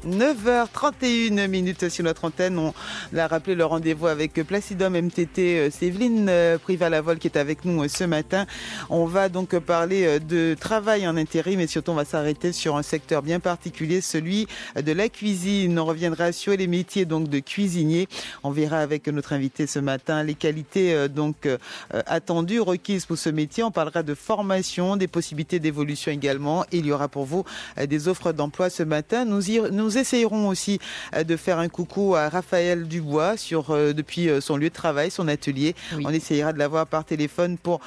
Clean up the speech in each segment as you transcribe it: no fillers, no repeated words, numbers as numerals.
9h31 sur notre antenne. On l'a rappelé, le rendez-vous avec Placidum MTT. C'est Evelyne Prival-Lavol qui est avec nous ce matin. On va donc parler de travail en intérim et surtout on va s'arrêter sur un secteur bien particulier, celui de la cuisine. On reviendra sur les métiers donc de cuisinier. On verra avec notre invité ce matin les qualités attendues, requises pour ce métier. On parlera de formation, des possibilités d'évolution également. Et il y aura pour vous des offres d'emploi ce matin. Nous essayerons aussi de faire un coucou à Raphaël Dubois depuis son lieu de travail, son atelier. Oui. On essayera de l'avoir par téléphone pour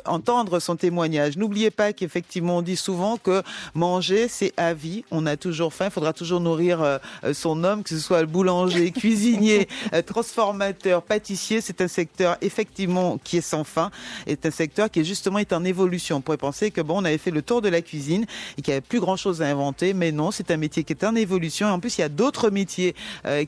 entendre son témoignage. N'oubliez pas qu'effectivement, on dit souvent que manger, c'est à vie. On a toujours faim. Il faudra toujours nourrir son homme, que ce soit le boulanger, cuisinier, transformateur, pâtissier. C'est un secteur effectivement qui est sans fin. C'est un secteur qui est en évolution. On pourrait penser que on avait fait le tour de la cuisine et qu'il n'y avait plus grand chose à inventer. Mais non, c'est un métier qui est en évolution. En plus, il y a d'autres métiers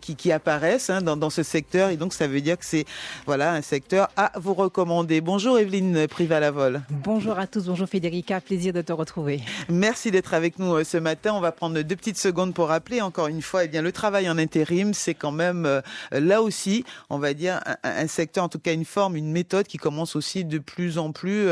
qui apparaissent dans ce secteur. Et donc, ça veut dire que c'est un secteur à vous recommander. Bonjour Evelyne Prival-Lavol. Bonjour à tous. Bonjour Federica. Plaisir de te retrouver. Merci d'être avec nous ce matin. On va prendre 2 petites secondes pour rappeler encore une fois, le travail en intérim, c'est quand même là aussi, on va dire, un secteur, en tout cas une forme, une méthode qui commence aussi de plus en plus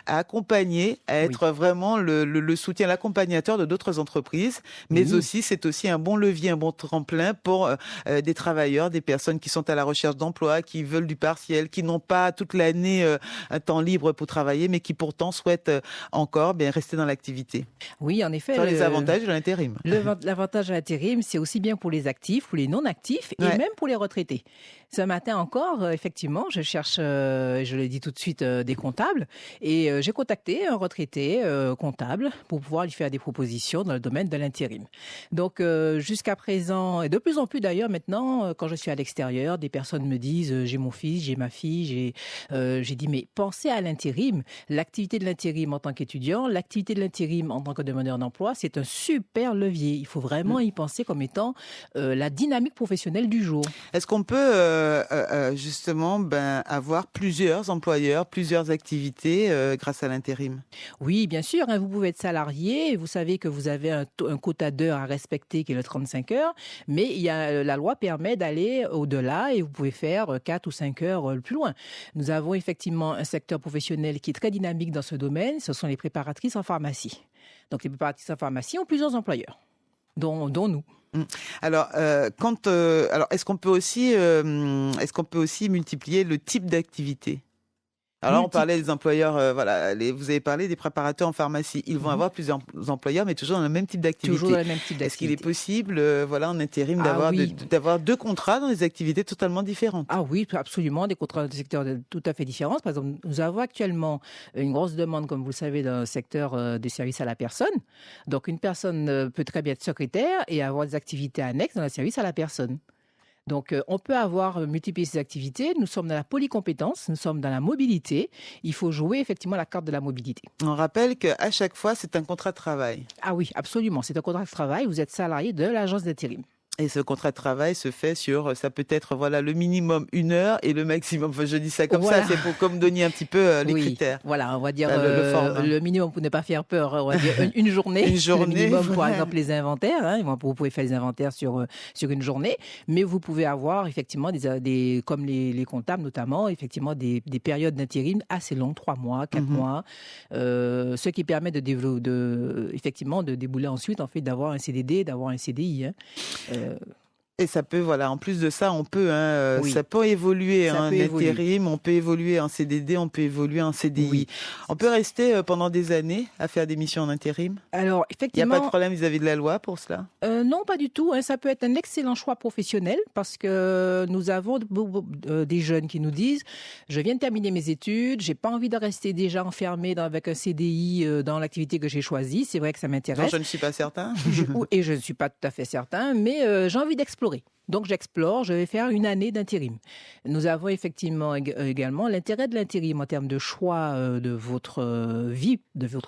à accompagner, à être vraiment le soutien, l'accompagnateur de d'autres entreprises, mais aussi c'est aussi un bon levier, un bon tremplin pour des travailleurs, des personnes qui sont à la recherche d'emploi, qui veulent du partiel, qui n'ont pas toute l'année un temps libre pour travailler, mais qui pourtant souhaitent encore rester dans l'activité. Oui, en effet. Les avantages de l'intérim. L'avantage de l'intérim, c'est aussi bien pour les actifs, pour les non-actifs et même pour les retraités. Ce matin encore, effectivement, je cherche, je le dis tout de suite, des comptables et j'ai contacté un retraité comptable pour pouvoir lui faire des propositions dans le domaine de l'intérim. Donc, jusqu'à présent, et de plus en plus d'ailleurs maintenant, quand je suis à l'extérieur, des personnes me disent j'ai mon fils, j'ai ma fille, j'ai dit mais pensez à l'intérim. L'activité de l'intérim en tant qu'étudiant, l'activité de l'intérim en tant que demandeur d'emploi, c'est un super levier. Il faut vraiment y penser comme étant la dynamique professionnelle du jour. Est-ce qu'on peut justement avoir plusieurs employeurs, plusieurs activités grâce à l'intérim? Oui, bien sûr. Vous pouvez être salarié, vous savez que vous avez un quota d'heures à respecter qui est le 35 heures, mais la loi permet d'aller au-delà et vous pouvez faire 4 ou 5 heures plus loin. Nous avons effectivement un secteur professionnel qui est très dynamique dans ce domaine, ce sont les préparatrices en pharmacie. Donc les préparatrices en pharmacie ont plusieurs employeurs, dont nous. Alors, est-ce qu'on peut aussi multiplier le type d'activité? Alors là, on parlait des employeurs, vous avez parlé des préparateurs en pharmacie. Ils vont avoir plusieurs employeurs, mais toujours dans le même type d'activité. Toujours dans le même type d'activité. Est-ce qu'il est possible, en intérim, d'avoir 2 contrats dans des activités totalement différentes? Ah oui, absolument, des contrats de secteurs tout à fait différents. Par exemple, nous avons actuellement une grosse demande, comme vous le savez, dans le secteur des services à la personne. Donc, une personne peut très bien être secrétaire et avoir des activités annexes dans le service à la personne. Donc, on peut multiplier ces activités. Nous sommes dans la polycompétence, nous sommes dans la mobilité. Il faut jouer effectivement la carte de la mobilité. On rappelle qu'à chaque fois, c'est un contrat de travail. Ah oui, absolument. C'est un contrat de travail. Vous êtes salarié de l'agence d'intérim. Et ce contrat de travail se fait ça peut être le minimum 1 heure et le maximum, je dis ça comme ça, c'est pour comme donner un petit peu les critères. Voilà, on va dire le minimum pour ne pas faire peur, on va dire une journée. Une journée. Le minimum, par exemple, les inventaires. Vous pouvez faire les inventaires sur une journée, mais vous pouvez avoir effectivement comme les comptables notamment, effectivement des périodes d'intérim assez longues, 3 mois, 4 mois, ce qui permet effectivement de débouler ensuite, en fait, d'avoir un CDD, d'avoir un CDI. Et ça peut, en plus de ça, on peut, ça peut évoluer en intérim, on peut évoluer en CDD, on peut évoluer en CDI. Oui. On peut rester pendant des années à faire des missions en intérim? Alors, effectivement. Il n'y a pas de problème vis-à-vis de la loi pour cela? Non, pas du tout. Ça peut être un excellent choix professionnel parce que nous avons des jeunes qui nous disent je viens de terminer mes études, j'ai pas envie de rester déjà enfermé avec un CDI dans l'activité que j'ai choisie. C'est vrai que ça m'intéresse. Non, je ne suis pas certain. Et je ne suis pas tout à fait certain, mais j'ai envie d'explorer. Donc, j'explore, je vais faire 1 année d'intérim. Nous avons effectivement également l'intérêt de l'intérim en termes de choix de votre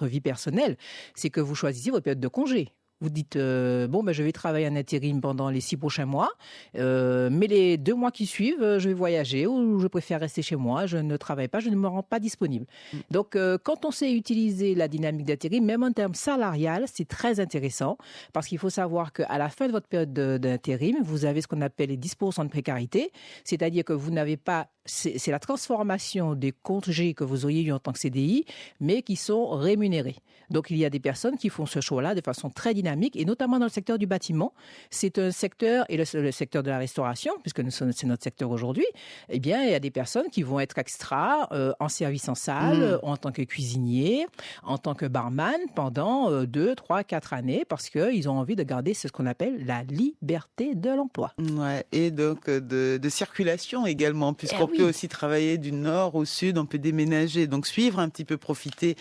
vie personnelle, c'est que vous choisissez votre période de congé. Vous dites, je vais travailler en intérim pendant les 6 prochains mois, mais les 2 mois qui suivent, je vais voyager ou je préfère rester chez moi, je ne travaille pas, je ne me rends pas disponible. Donc, quand on sait utiliser la dynamique d'intérim, même en termes salarial, c'est très intéressant parce qu'il faut savoir qu'à la fin de votre période d'intérim, vous avez ce qu'on appelle les 10% de précarité, c'est-à-dire que vous n'avez pas, c'est la transformation des congés que vous auriez eu en tant que CDI, mais qui sont rémunérés. Donc, il y a des personnes qui font ce choix-là de façon très dynamique, et notamment dans le secteur du bâtiment. C'est un secteur, et le secteur de la restauration, puisque c'est notre secteur aujourd'hui, eh bien, il y a des personnes qui vont être extra en service en salle, en tant que cuisinier, en tant que barman, pendant 2, 3, 4 années, parce qu'ils ont envie de garder ce qu'on appelle la liberté de l'emploi. Ouais, et donc de circulation également, puisqu'on peut aussi travailler du nord au sud, on peut déménager, donc suivre un petit peu, profiter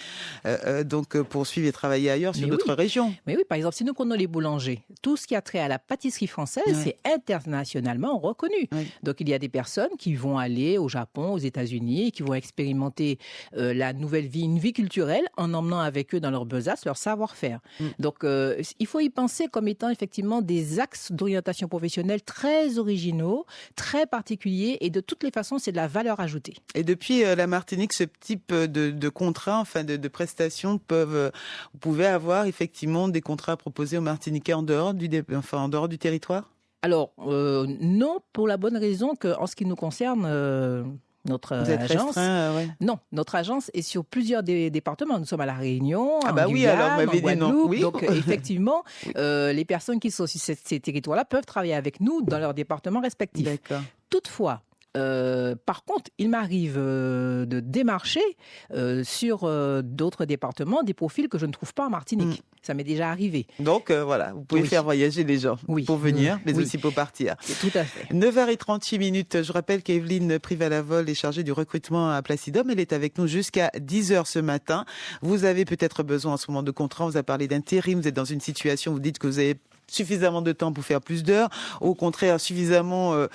pour suivre et travailler ailleurs sur d'autres régions. Mais oui, par exemple, si nous prenons les boulangers, tout ce qui a trait à la pâtisserie française, c'est internationalement reconnu. Donc, il y a des personnes qui vont aller au Japon, aux États-Unis, qui vont expérimenter la nouvelle vie, une vie culturelle, en emmenant avec eux dans leur besace leur savoir-faire. Donc, il faut y penser comme étant effectivement des axes d'orientation professionnelle très originaux, très particuliers, et de toutes les façons, c'est de la valeur ajoutée. Et depuis la Martinique, ce type de contrat, enfin de prestations vous pouvez avoir effectivement des contrats proposés aux Martiniquais en dehors du territoire ? Alors, non, pour la bonne raison qu'en ce qui nous concerne, notre agence, non, notre agence est sur plusieurs départements. Nous sommes à La Réunion, en Guyane, en Guadeloupe. Donc, effectivement, les personnes qui sont sur ces territoires-là peuvent travailler avec nous dans leurs départements respectifs. D'accord. Toutefois, par contre, il m'arrive de démarcher sur d'autres départements des profils que je ne trouve pas en Martinique. Ça m'est déjà arrivé. Donc vous pouvez faire voyager les gens pour venir, mais aussi pour partir. Tout à fait. 9h38. Je rappelle qu'Evelyne Prival-Lavol est chargée du recrutement à Placidum. Elle est avec nous jusqu'à 10h ce matin. Vous avez peut-être besoin en ce moment de contrat. On vous a parlé d'intérim. Vous êtes dans une situation, vous dites que vous avez suffisamment de temps pour faire plus d'heures, au contraire suffisamment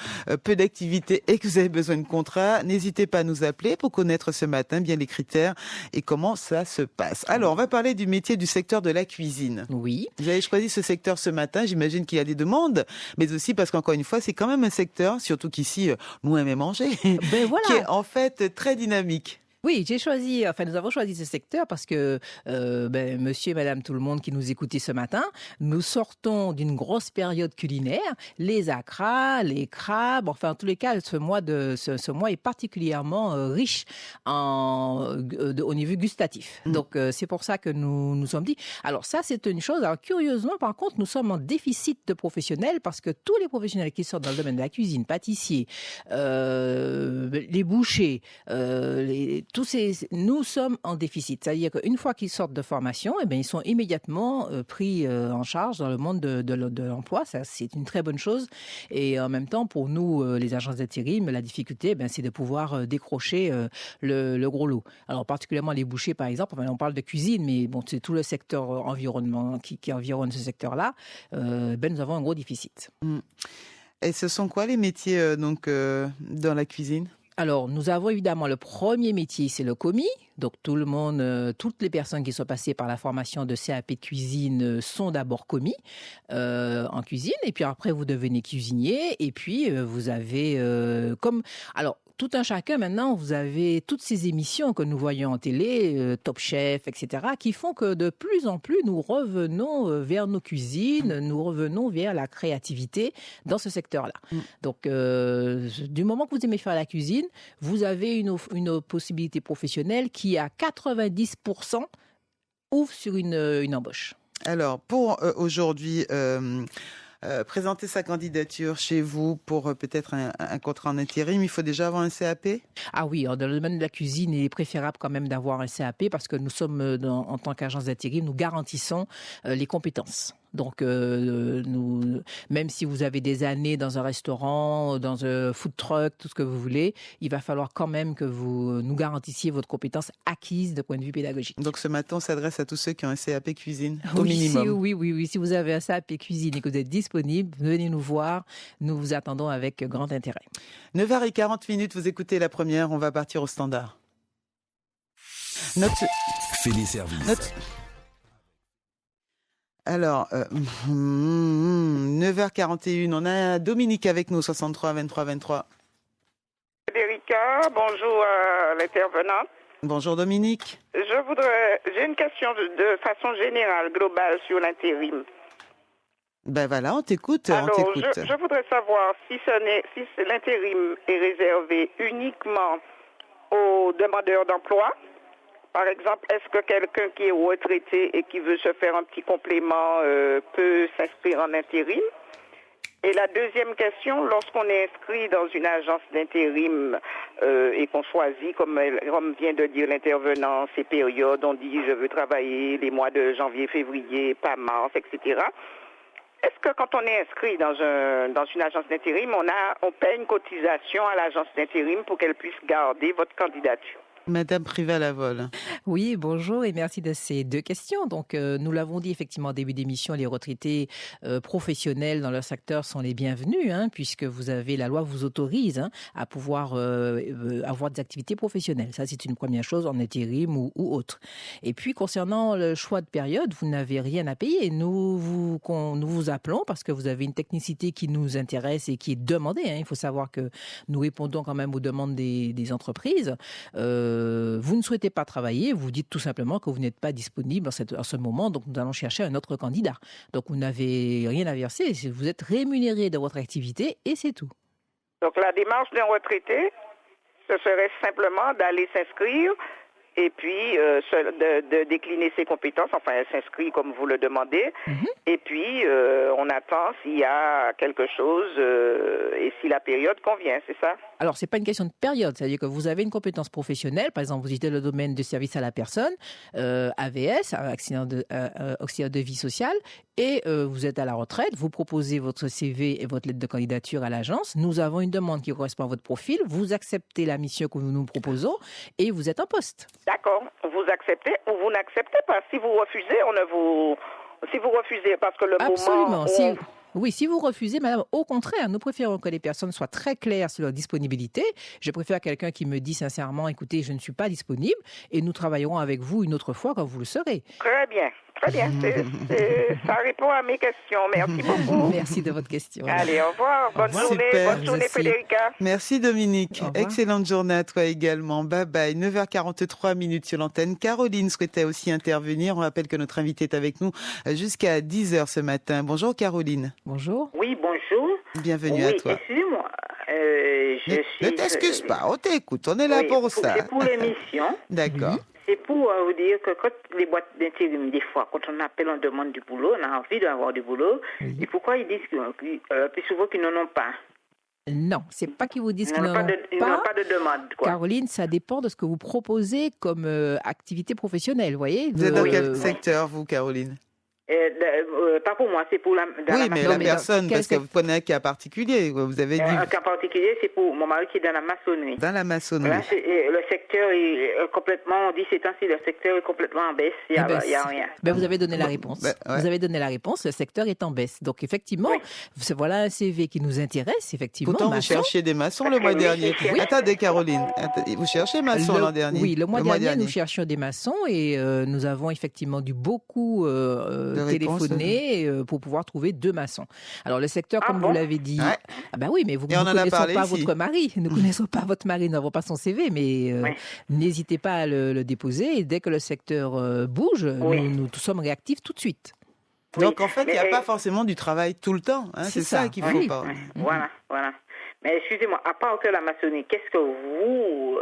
peu d'activités et que vous avez besoin de contrat, n'hésitez pas à nous appeler pour connaître ce matin bien les critères et comment ça se passe. Alors, on va parler du métier du secteur de la cuisine. Oui. Vous avez choisi ce secteur ce matin, j'imagine qu'il y a des demandes, mais aussi parce qu'encore une fois, c'est quand même un secteur, surtout qu'ici, nous aimons manger, qui est en fait très dynamique. Oui, nous avons choisi ce secteur parce que monsieur et madame tout le monde qui nous écoutez ce matin, nous sortons d'une grosse période culinaire, les acras, les crabes, enfin en tous les cas, ce mois est particulièrement riche au niveau gustatif. Donc c'est pour ça que nous nous sommes dit, alors ça c'est une chose, alors curieusement par contre, nous sommes en déficit de professionnels parce que tous les professionnels qui sortent dans le domaine de la cuisine, pâtissiers, les bouchers, nous sommes en déficit. C'est-à-dire qu'une fois qu'ils sortent de formation, ils sont immédiatement pris en charge dans le monde de l'emploi. Ça, c'est une très bonne chose. Et en même temps, pour nous, les agences d'intérim, la difficulté, c'est de pouvoir décrocher le gros lot. Alors, particulièrement les bouchers, par exemple. On parle de cuisine, mais bon, c'est tout le secteur environnement qui environne ce secteur-là. Nous avons un gros déficit. Et ce sont quoi les métiers dans la cuisine ? Alors, nous avons évidemment le premier métier, c'est le commis. Donc, tout le monde, toutes les personnes qui sont passées par la formation de CAP de cuisine sont d'abord commis en cuisine. Et puis après, vous devenez cuisinier. Et puis, vous avez tout un chacun, maintenant, vous avez toutes ces émissions que nous voyons en télé, Top Chef, etc., qui font que de plus en plus, nous revenons vers nos cuisines, nous revenons vers la créativité dans ce secteur-là. Donc, du moment que vous aimez faire la cuisine, vous avez une possibilité professionnelle qui, à 90%, ouvre sur une embauche. Alors, pour aujourd'hui... présenter sa candidature chez vous pour peut-être un contrat en intérim, il faut déjà avoir un CAP ? Ah oui, dans le domaine de la cuisine, il est préférable quand même d'avoir un CAP parce que nous sommes, en tant qu'agence d'intérim, nous garantissons les compétences. Donc, même si vous avez des années dans un restaurant, dans un food truck, tout ce que vous voulez, il va falloir quand même que vous nous garantissiez votre compétence acquise de point de vue pédagogique. Donc, ce matin, on s'adresse à tous ceux qui ont un CAP cuisine, au minimum. Oui. Si vous avez un CAP cuisine et que vous êtes disponible, venez nous voir. Nous vous attendons avec grand intérêt. 9h40, vous écoutez la première. On va partir au standard. Fais les services. Alors, 9h41, on a Dominique avec nous, 63 23 23. Frédérica, bonjour à l'intervenante. Bonjour Dominique. J'ai une question de façon générale, globale sur l'intérim. Ben voilà, on t'écoute. Alors, je voudrais savoir si l'intérim est réservé uniquement aux demandeurs d'emploi. Par exemple, est-ce que quelqu'un qui est retraité et qui veut se faire un petit complément peut s'inscrire en intérim? Et la deuxième question, lorsqu'on est inscrit dans une agence d'intérim et qu'on choisit, comme vient de dire l'intervenant, ces périodes, on dit je veux travailler les mois de janvier, février, pas mars, etc. Est-ce que quand on est inscrit dans une agence d'intérim, on paie une cotisation à l'agence d'intérim pour qu'elle puisse garder votre candidature? Madame Prival-Lavol. Oui, bonjour et merci de ces deux questions. Donc, nous l'avons dit effectivement au début d'émission, les retraités professionnels dans leur secteur sont les bienvenus, puisque la loi vous autorise à pouvoir avoir des activités professionnelles. Ça, c'est une première chose en intérim ou autre. Et puis, concernant le choix de période, vous n'avez rien à payer. Nous vous appelons parce que vous avez une technicité qui nous intéresse et qui est demandée. Il faut savoir que nous répondons quand même aux demandes des entreprises. Vous ne souhaitez pas travailler, vous dites tout simplement que vous n'êtes pas disponible en ce moment, donc nous allons chercher un autre candidat. Donc vous n'avez rien à verser, vous êtes rémunéré de votre activité et c'est tout. Donc la démarche d'un retraité, ce serait simplement d'aller s'inscrire et puis de décliner ses compétences, enfin elle s'inscrit comme vous le demandez, et puis on attend s'il y a quelque chose et si la période convient, c'est ça? Alors, ce n'est pas une question de période, c'est-à-dire que vous avez une compétence professionnelle, par exemple, vous êtes dans le domaine de service à la personne, AVS, auxiliaire de vie sociale, et vous êtes à la retraite, vous proposez votre CV et votre lettre de candidature à l'agence, nous avons une demande qui correspond à votre profil, vous acceptez la mission que nous nous proposons et vous êtes en poste. D'accord, vous acceptez ou vous n'acceptez pas. Si vous refusez, Si vous refusez, parce que le Absolument. moment... Oui, si vous refusez, madame, au contraire, nous préférons que les personnes soient très claires sur leur disponibilité. Je préfère quelqu'un qui me dit sincèrement, écoutez, je ne suis pas disponible et nous travaillerons avec vous une autre fois quand vous le serez. Très bien. Très bien. Ça répond à mes questions. Merci beaucoup. Merci de votre question. Allez, au revoir. Bonne journée, Frédérica. Merci Dominique. Excellente journée à toi également. Bye bye. 9h43 sur l'antenne. Caroline souhaitait aussi intervenir. On rappelle que notre invitée est avec nous jusqu'à 10h ce matin. Bonjour Caroline. Bonjour. Oui, bonjour. Bienvenue à toi. Excusez-moi. Ne t'excuse pas, on t'écoute. On est là pour ça. C'est pour l'émission. D'accord. C'est pour vous dire que quand les boîtes d'intérim, des fois, quand on appelle, on demande du boulot, on a envie d'avoir du boulot. Et pourquoi ils disent plus souvent qu'ils n'en ont pas? Non, c'est pas qu'ils vous disent qu'ils n'en ont pas. Ils n'ont pas de demande, quoi. Caroline, ça dépend de ce que vous proposez comme activité professionnelle, vous voyez. Vous êtes dans quel secteur, vous, Caroline? Pas pour moi, c'est pour la personne, parce que vous prenez un cas particulier. Vous avez dit... Un cas particulier, c'est pour mon mari qui est dans la maçonnerie. Dans la maçonnerie. Là, le secteur est complètement, on dit ces temps-ci, le secteur est complètement en baisse, il n'y a rien. Vous avez donné la réponse. Vous avez donné la réponse, le secteur est en baisse. Donc effectivement, voilà un CV qui nous intéresse, effectivement. Pourtant, vous cherchiez des maçons le mois dernier. Attendez, Caroline, vous cherchez maçons l'an dernier? Oui, le mois dernier, nous cherchions des maçons et nous avons effectivement dû beaucoup téléphoner pour pouvoir trouver 2 maçons. Alors le secteur, comme vous l'avez dit, oui, mais nous ne connaissons pas votre mari. Nous ne connaissons pas votre mari, nous n'avons pas son CV, mais n'hésitez pas à le déposer. Et dès que le secteur bouge, nous sommes réactifs tout de suite. Donc en fait, il n'y a pas forcément du travail tout le temps. C'est ça qu'il faut pas. Voilà. Mais excusez-moi, à part que la maçonnerie, qu'est-ce que vous,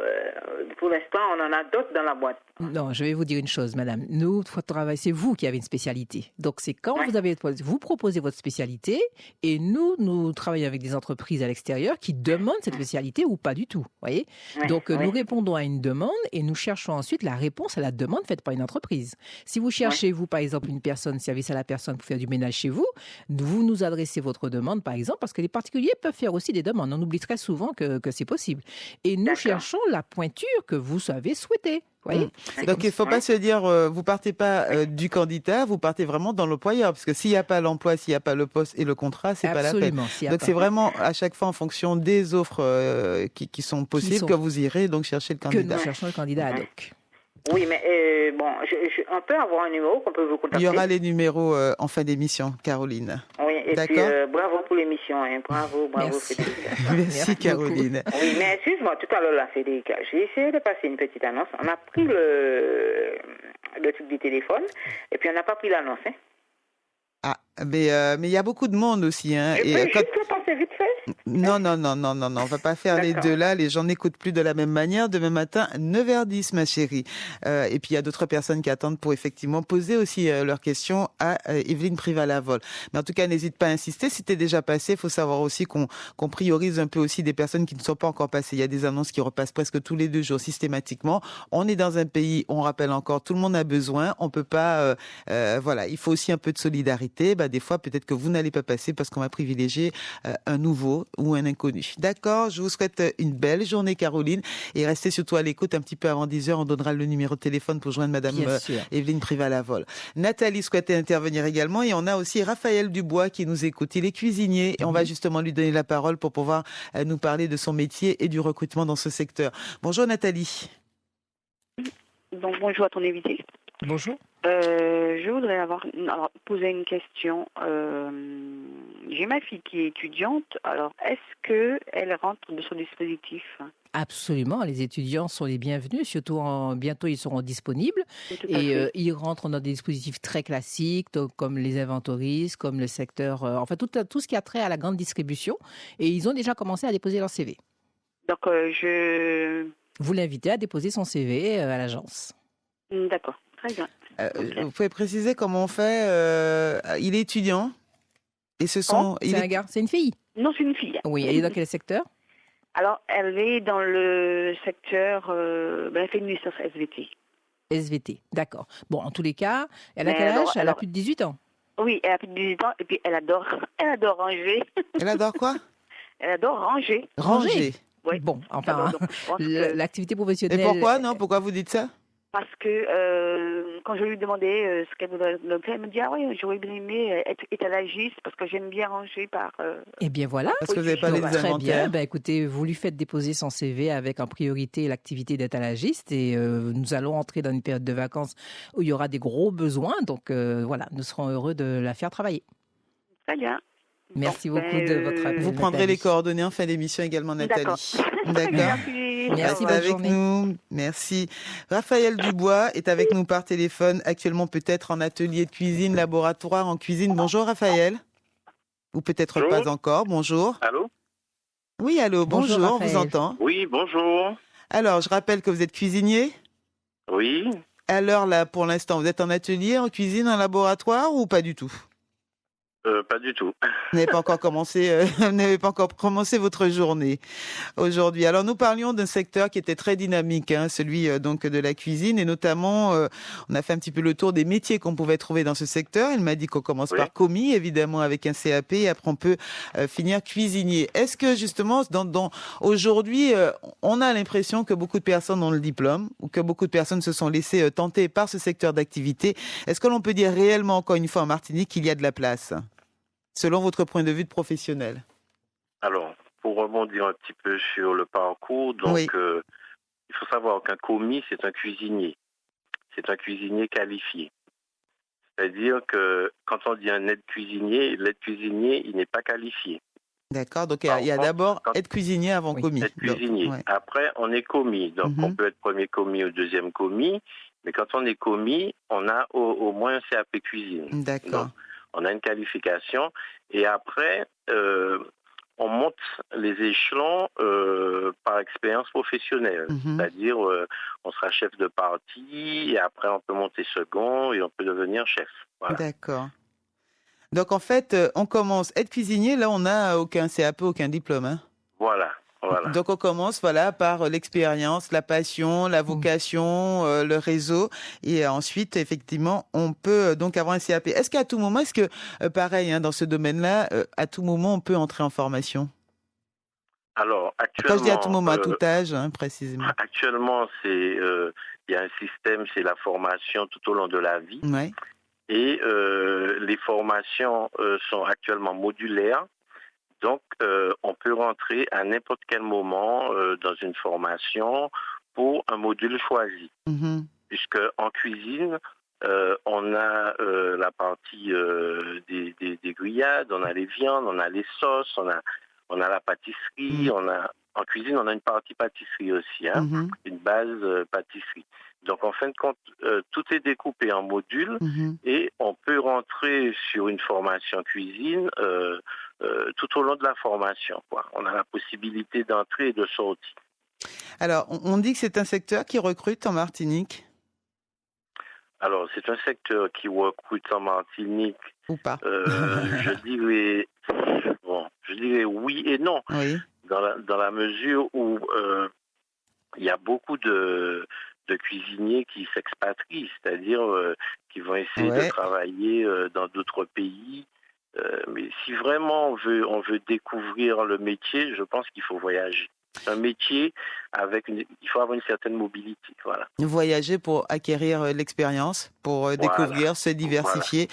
pour l'instant, on en a d'autres dans la boîte? Non, je vais vous dire une chose, madame. Nous, notre travail, c'est vous qui avez une spécialité. Donc, c'est quand vous proposez votre spécialité et nous travaillons avec des entreprises à l'extérieur qui demandent cette spécialité ou pas du tout. Voyez? Donc, nous répondons à une demande et nous cherchons ensuite la réponse à la demande faite par une entreprise. Si vous cherchez, vous, par exemple, une personne, service à la personne pour faire du ménage chez vous, vous nous adressez votre demande, par exemple, parce que les particuliers peuvent faire aussi des demandes. On oublie très souvent que c'est possible. Et nous cherchons la pointure que vous avez souhaitée. Voyez. Donc il ne faut pas se dire, vous partez pas du candidat, vous partez vraiment dans l'employeur, parce que s'il n'y a pas l'emploi, s'il n'y a pas le poste et le contrat, c'est pas la peine. Donc c'est vraiment à chaque fois en fonction des offres qui sont possibles que vous irez donc chercher le candidat. Que nous cherchons le candidat ad hoc. Oui, mais on peut avoir un numéro qu'on peut vous contacter. Il y aura les numéros en fin d'émission, Caroline. Oui, et d'accord. Puis bravo pour l'émission, hein. Bravo, Merci. félicitations. Merci Caroline. Oui, mais excuse-moi, tout à l'heure, là, Frédéric, j'ai essayé de passer une petite annonce. On a pris le truc du téléphone, et puis on n'a pas pris l'annonce, hein. Ah, mais il y a beaucoup de monde aussi. Hein, Je peux juste le passer vite fait. Non, on va pas faire les deux là. Les gens n'écoutent plus de la même manière. Demain matin, 9h10, ma chérie. Et puis il y a d'autres personnes qui attendent pour effectivement poser aussi leurs questions à Evelyne Prival-Lavol. Mais en tout cas, n'hésite pas à insister. Si t'es déjà passé, il faut savoir aussi qu'on priorise un peu aussi des personnes qui ne sont pas encore passées. Il y a des annonces qui repassent presque tous les 2 jours systématiquement. On est dans un pays, on rappelle encore, tout le monde a besoin. On peut pas, voilà, il faut aussi un peu de solidarité. Des fois, peut-être que vous n'allez pas passer parce qu'on va privilégier un nouveau ou un inconnu. D'accord, je vous souhaite une belle journée, Caroline, et restez surtout à l'écoute. Un petit peu avant 10h, on donnera le numéro de téléphone pour joindre Madame Evelyne Prival-Lavol. Nathalie souhaitait intervenir également, et on a aussi Raphaël Dubois qui nous écoute. Il est cuisinier et on va justement lui donner la parole pour pouvoir nous parler de son métier et du recrutement dans ce secteur. Bonjour Nathalie. Donc bonjour à ton invité. Bonjour. Je voudrais poser une question. J'ai ma fille qui est étudiante. Alors, est-ce qu'elle rentre de son dispositif? Absolument, les étudiants sont les bienvenus, surtout bientôt ils seront disponibles et ils rentrent dans des dispositifs très classiques comme les inventories, comme le secteur, enfin tout ce qui a trait à la grande distribution, et ils ont déjà commencé à déposer leur CV. Donc Vous l'invitez à déposer son CV à l'agence. D'accord, très bien. Okay. Vous pouvez préciser comment on fait il est étudiant et ce sont... C'est un gars, c'est une fille? Non, c'est une fille. Oui, elle est dans quel secteur? Alors, elle est dans le secteur... elle fait une licence SVT. SVT, d'accord. Bon, en tous les cas, elle a quel âge? Elle a plus de 18 ans. Oui, elle a plus de 18 ans et puis elle adore ranger. Elle adore quoi? Elle adore ranger. Ranger? Oui. Bon, enfin, l'activité professionnelle... Et pourquoi, non? Pourquoi vous dites ça? Parce que quand je lui demandais ce qu'elle voulait faire, elle me dit « Ah oui, j'aurais bien aimé être étalagiste parce que j'aime bien ranger par... Eh bien voilà. Parce que vous n'avez pas les inventaires. Très bien. Écoutez, vous lui faites déposer son CV avec en priorité l'activité d'étalagiste et nous allons entrer dans une période de vacances où il y aura des gros besoins. Donc voilà, nous serons heureux de la faire travailler. Très bien. Merci beaucoup de votre appel. Vous prendrez les coordonnées en fin d'émission également, Nathalie. D'accord. Merci, bonne avec journée. Nous. Merci. Raphaël Dubois est avec nous par téléphone, actuellement peut-être en atelier de cuisine, laboratoire en cuisine. Bonjour Raphaël. Ou peut-être pas encore. Bonjour. Allô? Oui, allô. Bonjour, on vous entend. Oui, bonjour. Alors, je rappelle que vous êtes cuisinier. Oui. Alors là, pour l'instant, vous êtes en atelier, en cuisine, en laboratoire ou pas du tout? Pas du tout. Vous n'avez pas encore commencé votre journée aujourd'hui. Alors nous parlions d'un secteur qui était très dynamique, celui donc de la cuisine, et notamment on a fait un petit peu le tour des métiers qu'on pouvait trouver dans ce secteur. Elle m'a dit qu'on commence par commis, évidemment avec un CAP, et après on peut finir cuisinier. Est-ce que justement aujourd'hui on a l'impression que beaucoup de personnes ont le diplôme ou que beaucoup de personnes se sont laissées tenter par ce secteur d'activité? Est-ce que l'on peut dire réellement, encore une fois en Martinique, qu'il y a de la place? Selon votre point de vue de professionnel. Alors, pour rebondir un petit peu sur le parcours, donc il faut savoir qu'un commis, c'est un cuisinier. C'est un cuisinier qualifié. C'est-à-dire que quand on dit un aide-cuisinier, l'aide-cuisinier, il n'est pas qualifié. D'accord, donc il y a d'abord aide-cuisinier avant commis. Aide-cuisinier. Donc, après, on est commis. Donc, on peut être premier commis ou deuxième commis. Mais quand on est commis, on a au moins un CAP cuisine. D'accord. Donc, on a une qualification et après, on monte les échelons par expérience professionnelle. C'est-à-dire, on sera chef de partie et après, on peut monter second et on peut devenir chef. Voilà. D'accord. Donc, en fait, on commence être cuisinier. Là, on n'a aucun CAP, aucun diplôme. Voilà. Donc on commence par l'expérience, la passion, la vocation, le réseau, et ensuite effectivement on peut donc avoir un CAP. Est-ce qu'à tout moment, pareil dans ce domaine-là, à tout moment on peut entrer en formation? Alors actuellement, quand je dis à tout moment, à tout âge, précisément. Actuellement, il y a un système, c'est la formation tout au long de la vie, et les formations sont actuellement modulaires. Donc, on peut rentrer à n'importe quel moment dans une formation pour un module choisi. puisque en cuisine, on a la partie des grillades, on a les viandes, on a les sauces, on a la pâtisserie, en cuisine, on a une partie pâtisserie aussi, une base pâtisserie. Donc, en fin de compte, tout est découpé en modules et on peut rentrer sur une formation cuisine tout au long de la formation, quoi. On a la possibilité d'entrée et de sortie. Alors, on dit que c'est un secteur qui recrute en Martinique. Alors, c'est un secteur qui recrute en Martinique. Ou pas? Je dirais oui et non. Oui. Dans la mesure où il y a beaucoup de cuisiniers qui s'expatrient, c'est-à-dire qui vont essayer de travailler dans d'autres pays. Mais si vraiment on veut découvrir le métier, je pense qu'il faut voyager. C'est un métier il faut avoir une certaine mobilité, voilà. Voyager pour acquérir l'expérience, pour découvrir, se diversifier,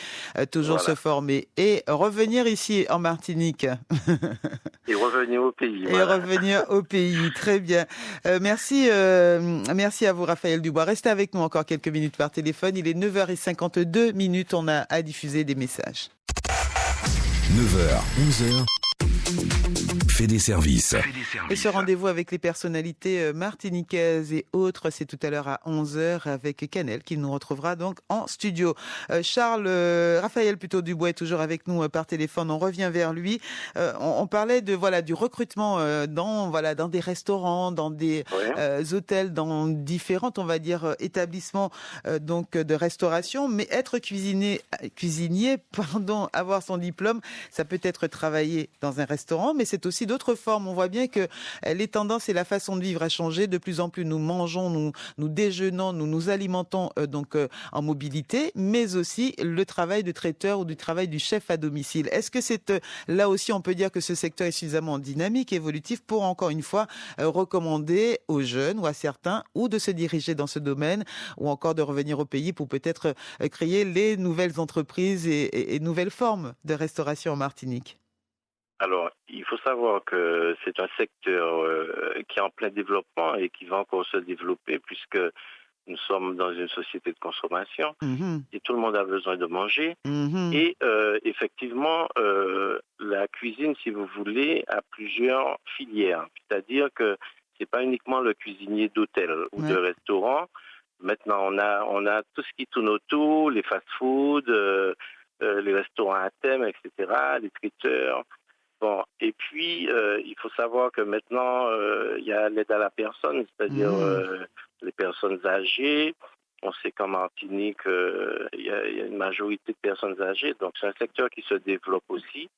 toujours se former et revenir ici en Martinique. Et revenir au pays. Et revenir au pays, très bien. Merci à vous Raphaël Dubois. Restez avec nous encore quelques minutes par téléphone. Il est 9h52, on a à diffuser des messages. 9h, 11h. Fait des services. Et ce rendez-vous avec les personnalités martiniquaises et autres, c'est tout à l'heure à 11h avec Canel qui nous retrouvera donc en studio. Raphaël Dubois est toujours avec nous par téléphone. On revient vers lui. On parlait du recrutement dans des restaurants, dans des hôtels, dans différents, on va dire, établissements de restauration. Mais être cuisinier, avoir son diplôme, ça peut être travailler dans un restaurant, mais c'est aussi d'autres formes. On voit bien que les tendances et la façon de vivre a changé. De plus en plus, nous mangeons, nous déjeunons, nous alimentons en mobilité, mais aussi le travail de traiteur ou du travail du chef à domicile. Est-ce que là aussi, on peut dire que ce secteur est suffisamment dynamique, évolutif pour, encore une fois, recommander aux jeunes ou à certains ou de se diriger dans ce domaine ou encore de revenir au pays pour peut-être créer les nouvelles entreprises et nouvelles formes de restauration en Martinique? Alors, il faut savoir que c'est un secteur qui est en plein développement et qui va encore se développer puisque nous sommes dans une société de consommation et tout le monde a besoin de manger. Et effectivement, la cuisine, si vous voulez, a plusieurs filières. C'est-à-dire que c'est pas uniquement le cuisinier d'hôtel ou de restaurant. Maintenant, on a tout ce qui tourne autour, les fast-foods, les restaurants à thème, etc., les traiteurs. Bon, et puis, il faut savoir que maintenant, il y a l'aide à la personne, c'est-à-dire les personnes âgées. On sait qu'en Martinique, il y a une majorité de personnes âgées, donc c'est un secteur qui se développe aussi.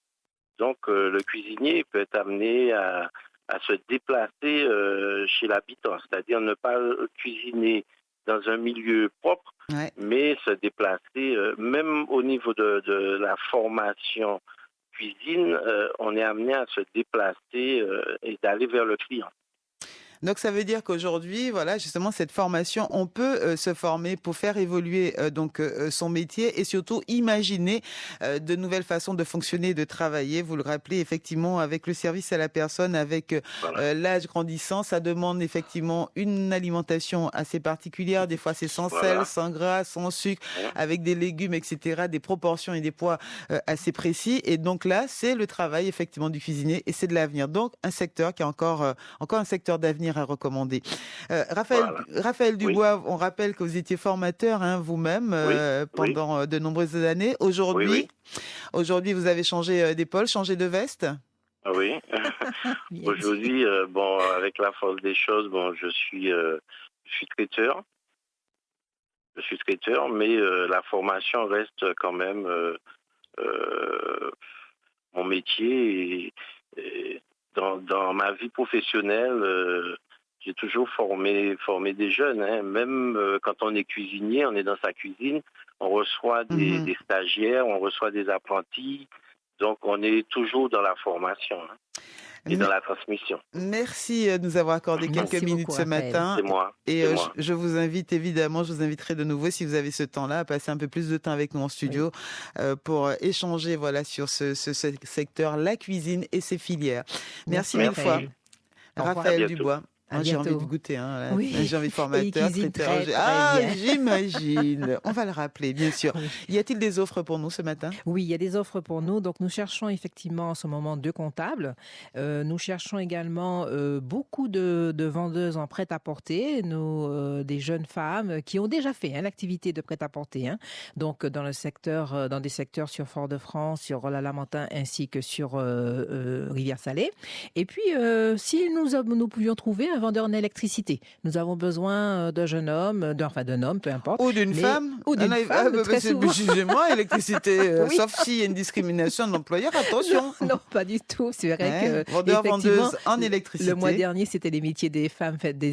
Donc, le cuisinier peut être amené à se déplacer chez l'habitant, c'est-à-dire ne pas cuisiner dans un milieu propre, mais se déplacer, même au niveau de la formation cuisine, on est amené à se déplacer et d'aller vers le client. Donc ça veut dire qu'aujourd'hui, justement cette formation, on peut se former pour faire évoluer son métier et surtout imaginer de nouvelles façons de fonctionner, de travailler. Vous le rappelez effectivement avec le service à la personne, avec l'âge grandissant, ça demande effectivement une alimentation assez particulière. Des fois c'est sans sel, sans gras, sans sucre, avec des légumes, etc., des proportions et des poids assez précis. Et donc là, c'est le travail effectivement du cuisinier et c'est de l'avenir. Donc un secteur qui est encore un secteur d'avenir à recommander. Raphaël Dubois, on rappelle que vous étiez formateur vous-même pendant de nombreuses années. Aujourd'hui, vous avez changé d'épaule, changé de veste? Oui. Aujourd'hui, avec la force des choses, je suis traiteur. Je suis traiteur, mais la formation reste quand même mon métier. Et dans ma vie professionnelle, j'ai toujours formé des jeunes. Même quand on est cuisinier, on est dans sa cuisine, on reçoit des stagiaires, on reçoit des apprentis. Donc, on est toujours dans la formation et dans la transmission. Merci de nous avoir accordé quelques minutes ce matin. C'est moi. Et je vous invite évidemment, je vous inviterai de nouveau, si vous avez ce temps-là, à passer un peu plus de temps avec nous en studio pour échanger sur ce secteur, la cuisine et ses filières. Merci mille fois. Raphaël Dubois. J'ai envie de goûter. Oui. J'ai envie de formateur, traiteur. J'imagine. On va le rappeler, bien sûr. Oui. Y a-t-il des offres pour nous ce matin? Oui, il y a des offres pour nous. Donc, nous cherchons effectivement en ce moment 2 comptables. Nous cherchons également beaucoup de vendeuses en prêt-à-porter. Des jeunes femmes qui ont déjà fait l'activité de prêt-à-porter. Donc, dans des secteurs sur Fort-de-France, sur Rolla-Lamentin, ainsi que sur Rivière-Salée. Et puis, si nous pouvions trouver un vendeur en électricité. Nous avons besoin d'un jeune homme, d'un homme, peu importe. Ou d'une femme. Ou d'une femme, Jugez-moi, électricité, oui. Sauf s'il y a une discrimination de l'employeur, attention. Non, pas du tout. C'est vrai que vendeur, vendeuse en électricité. Le mois dernier, c'était les métiers des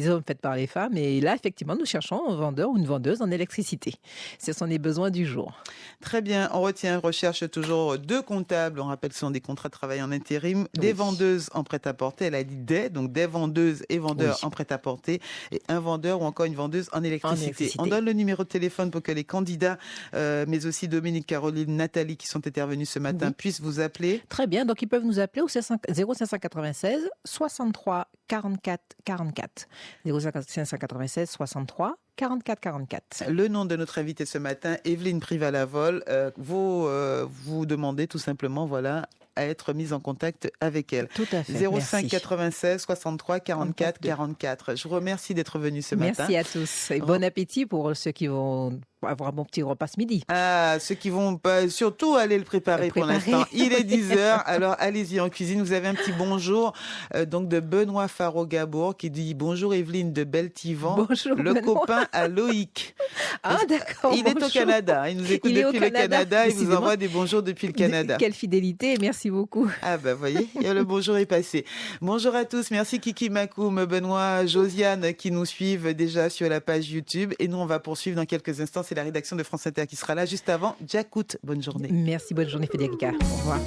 hommes faits par les femmes. Et là, effectivement, nous cherchons un vendeur ou une vendeuse en électricité. Ce sont les besoins du jour. Très bien. On recherche toujours 2 comptables. On rappelle que ce sont des contrats de travail en intérim. Des vendeuses en prêt-à-porter. Elle a dit donc des vendeuses et vendeurs en prêt-à-porter. Et un vendeur ou encore une vendeuse en électricité. On donne le numéro de téléphone pour que les candidats, mais aussi Dominique, Caroline, Nathalie qui sont intervenus ce matin puissent vous appeler. Très bien. Donc, ils peuvent nous appeler au 0596 63 44 44. 0596 63 44 44. Le nom de notre invitée ce matin, Evelyne Prival-Lavol, vous demandez tout simplement, à être mise en contact avec elle. Tout à fait. 05 96 63 44 44. Je vous remercie d'être venu ce matin. Merci à tous et bon appétit pour ceux qui vont avoir un bon petit repas ce midi. Ceux qui vont surtout aller le préparer pour l'instant. Il est 10h, alors allez-y en cuisine. Vous avez un petit bonjour donc de Benoît Faro-Gabour qui dit bonjour Evelyne de Beltivan. Bonjour le Benoît. Copain à Loïc. D'accord. Il est au Canada. Il nous écoute depuis le Canada. Il vous envoie des bonjours depuis le Canada. Quelle fidélité. Merci beaucoup. Voyez, le bonjour est passé. Bonjour à tous. Merci Kiki Makoum, Benoît, Josiane qui nous suivent déjà sur la page YouTube. Et nous, on va poursuivre dans quelques instants. C'est la rédaction de France Inter qui sera là juste avant. Jacout, bonne journée. Merci, bonne journée Federica. Au revoir.